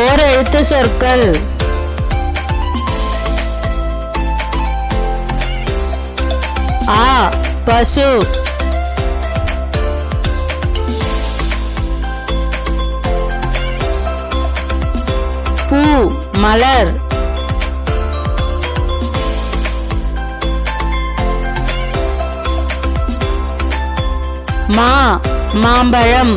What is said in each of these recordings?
ஓரெழுத்து சொற்கள். ஆ பசு. பூ மலர். மா மாம்பழம்.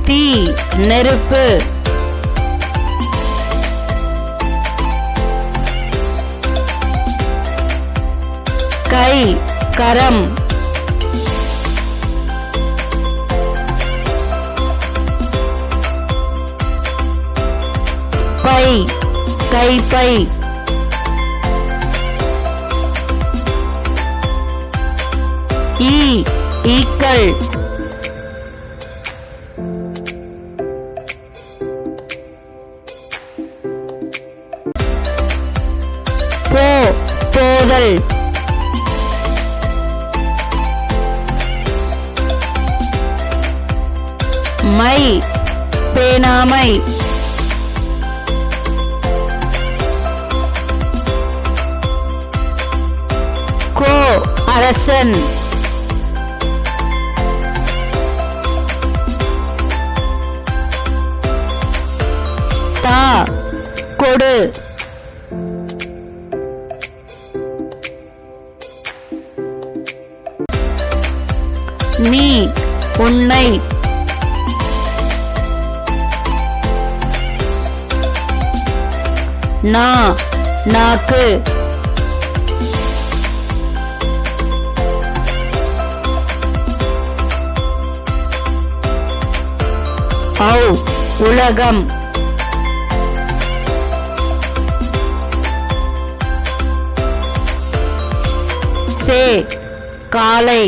தீ நெருப்பு. கை கரம். பை கைப்பை. ஈ ஈக்கள். போ போதல். மை பேணாமை. கோ அரசன். தா கொடு. நீ உன்னை. நா நாக்கு. ஔ உலகம். சே காலை.